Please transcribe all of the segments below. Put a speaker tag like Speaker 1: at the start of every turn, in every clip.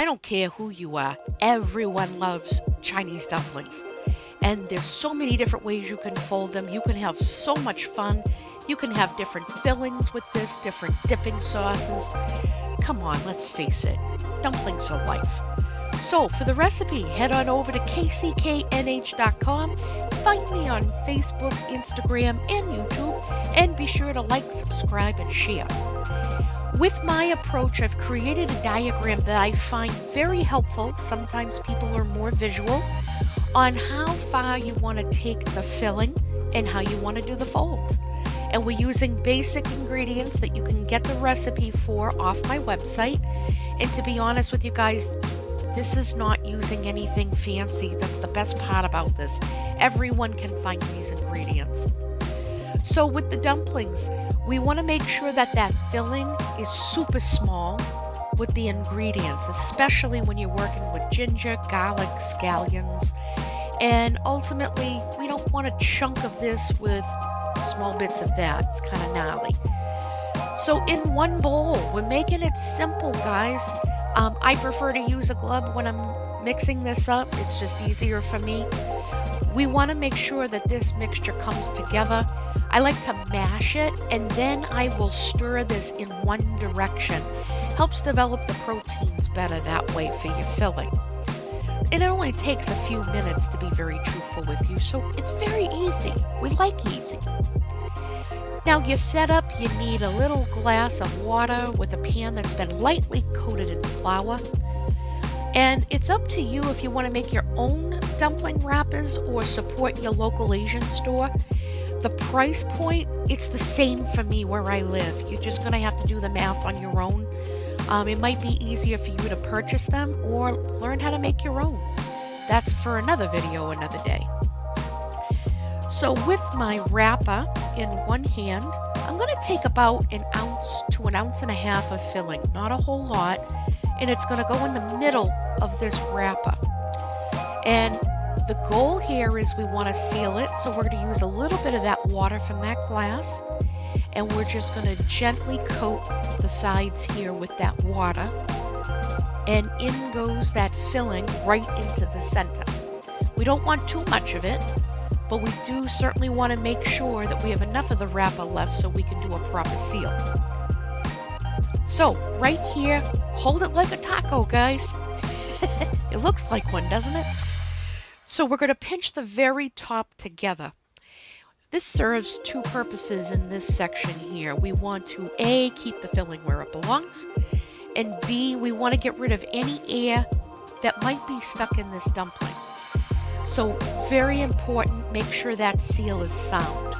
Speaker 1: don't care who you are, everyone loves Chinese dumplings. And there's so many different ways you can fold them. You can have so much fun. You can have different fillings with this, different dipping sauces. Come on, let's face it, dumplings are life. So for the recipe, head on over to kcknh.com, find me on Facebook, Instagram, and YouTube, and be sure to like, subscribe, and share. With my approach, I've created a diagram that I find very helpful, sometimes people are more visual, on how far you want to take the filling and how you want to do the folds. And we're using basic ingredients that you can get the recipe for off my website. And to be honest with you guys, this is not using anything fancy. That's the best part about this. Everyone can find these ingredients. So with the dumplings, we want to make sure that that filling is super small with the ingredients, especially when you're working with ginger, garlic, scallions. And ultimately, we don't want a chunk of this with small bits of that. It's kind of gnarly. So in one bowl, we're making it simple, guys. I prefer to use a glove when I'm mixing this up. It's just easier for me. We want to make sure that this mixture comes together. I like to mash it and then I will stir this in one direction. Helps develop the proteins better that way for your filling. And it only takes a few minutes, to be very truthful with you, so it's very easy. We like easy. Now your setup, you need a little glass of water with a pan that's been lightly coated in flour. And it's up to you if you want to make your own dumpling wrappers or support your local Asian store. The price point, it's the same for me where I live. You're just going to have to do the math on your own. It might be easier for you to purchase them or learn how to make your own. That's for another video another day. So with my wrapper in one hand, I'm going to take about an ounce to an ounce and a half of filling, not a whole lot, and it's going to go in the middle of this wrapper. And the goal here is we want to seal it, so we're going to use a little bit of that water from that glass, and we're just going to gently coat the sides here with that water, and in goes that filling right into the center. We don't want too much of it, but we do certainly want to make sure that we have enough of the wrapper left so we can do a proper seal. So right here, hold it like a taco, guys. It looks like one, doesn't it? So we're going to pinch the very top together. This serves two purposes in this section here. We want to A, keep the filling where it belongs, and B, we want to get rid of any air that might be stuck in this dumpling. So very important, make sure that seal is sound.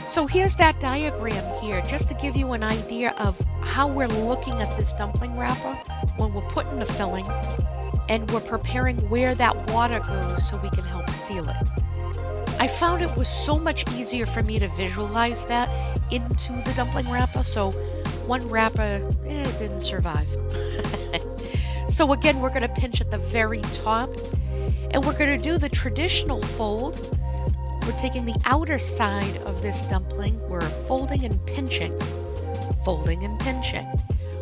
Speaker 1: So here's that diagram here, just to give you an idea of how we're looking at this dumpling wrapper when we're putting the filling and we're preparing where that water goes so we can help seal it. I found it was so much easier for me to visualize that into the dumpling wrapper, so one wrapper, it didn't survive. So again, we're going to pinch at the very top, and we're going to do the traditional fold. We're taking the outer side of this dumpling, we're folding and pinching, folding and pinching.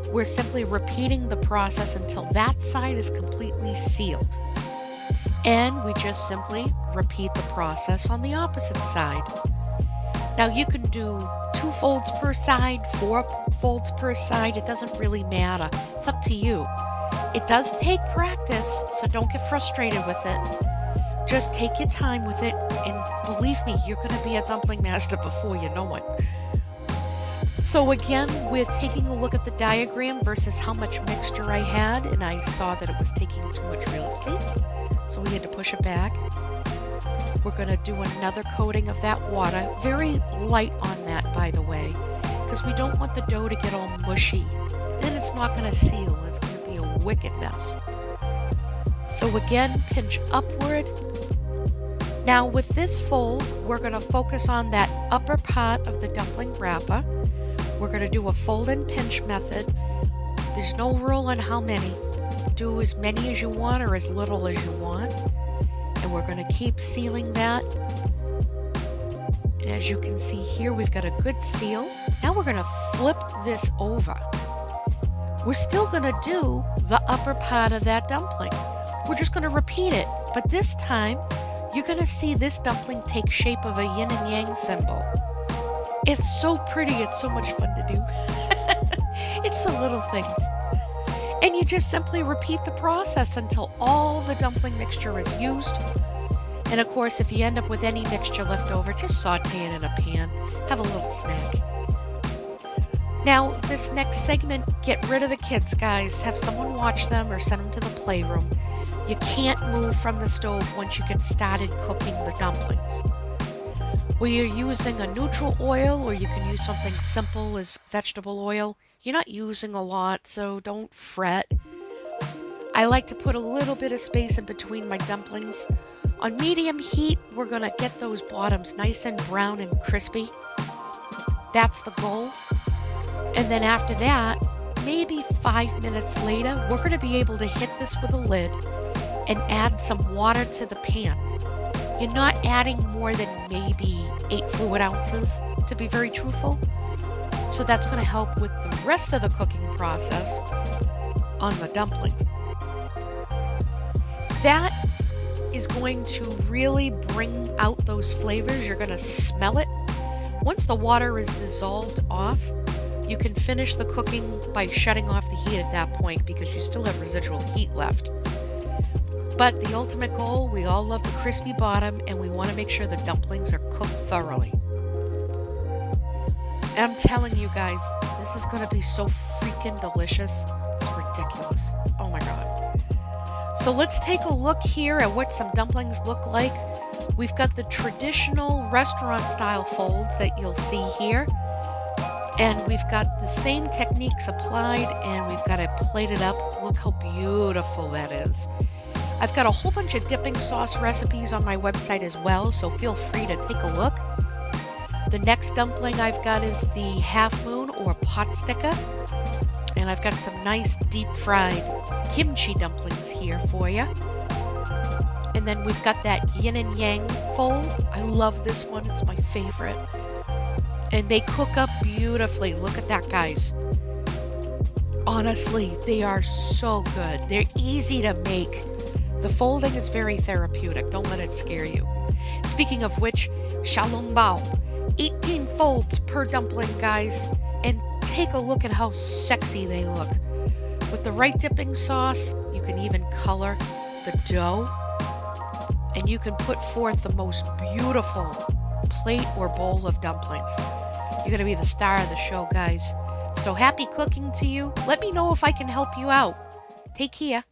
Speaker 1: We're simply repeating the process until that side is completely sealed. And we just simply repeat the process on the opposite side. Now you can do 2 folds per side, 4 folds per side, it doesn't really matter. It's up to you. It does take practice, so don't get frustrated with it. Just take your time with it, and believe me, you're going to be a dumpling master before you know it. So again, we're taking a look at the diagram versus how much mixture I had, and I saw that it was taking too much real estate, so we had to push it back. We're going to do another coating of that water, very light on that, by the way, because we don't want the dough to get all mushy. Then it's not going to seal, it's going to be a wicked mess. So again, pinch upward. Now with this fold, we're going to focus on that upper part of the dumpling wrapper. We're going to do a fold and pinch method. There's no rule on how many. Do as many as you want or as little as you want. And we're going to keep sealing that. And as you can see here, we've got a good seal. Now we're going to flip this over. we're still going to do the upper part of that dumpling. We're just going to repeat it, but this time you're going to see this dumpling take shape of a yin and yang symbol. It's so pretty, it's so much fun to do. It's the little things. And you just simply repeat the process until all the dumpling mixture is used. And of course, if you end up with any mixture left over, just saute it in a pan. Have a little snack. Now, this next segment, get rid of the kids, guys. Have someone watch them or send them to the playroom. You can't move from the stove once you get started cooking the dumplings. We are using a neutral oil, or you can use something simple as vegetable oil. You're not using a lot, so don't fret. I like to put a little bit of space in between my dumplings. On medium heat, we're going to get those bottoms nice and brown and crispy. That's the goal. And then after that, maybe 5 minutes later, we're going to be able to hit this with a lid and add some water to the pan. You're not adding more than maybe 8 fluid ounces, to be very truthful. So that's going to help with the rest of the cooking process on the dumplings. That is going to really bring out those flavors. You're going to smell it. Once the water is dissolved off, you can finish the cooking by shutting off the heat at that point because you still have residual heat left. But the ultimate goal, we all love the crispy bottom, and we want to make sure the dumplings are cooked thoroughly. And I'm telling you guys, this is going to be so freaking delicious. It's ridiculous. Oh my God. So let's take a look here at what some dumplings look like. We've got the traditional restaurant style folds that you'll see here. And we've got the same techniques applied, and we've got it plated up. Look how beautiful that is. I've got a whole bunch of dipping sauce recipes on my website as well, so feel free to take a look. The next dumpling I've got is the half moon or pot sticker. And I've got some nice deep fried kimchi dumplings here for you. And then we've got that yin and yang fold. I love this one, it's my favorite. And they cook up beautifully. Look at that, guys. Honestly, they are so good. They're easy to make. The folding is very therapeutic. Don't let it scare you. Speaking of which, Xiaolong Bao. 18 folds per dumpling, guys. And take a look at how sexy they look. With the right dipping sauce, you can even color the dough. And you can put forth the most beautiful plate or bowl of dumplings. You're going to be the star of the show, guys. So happy cooking to you. Let me know if I can help you out. Take care.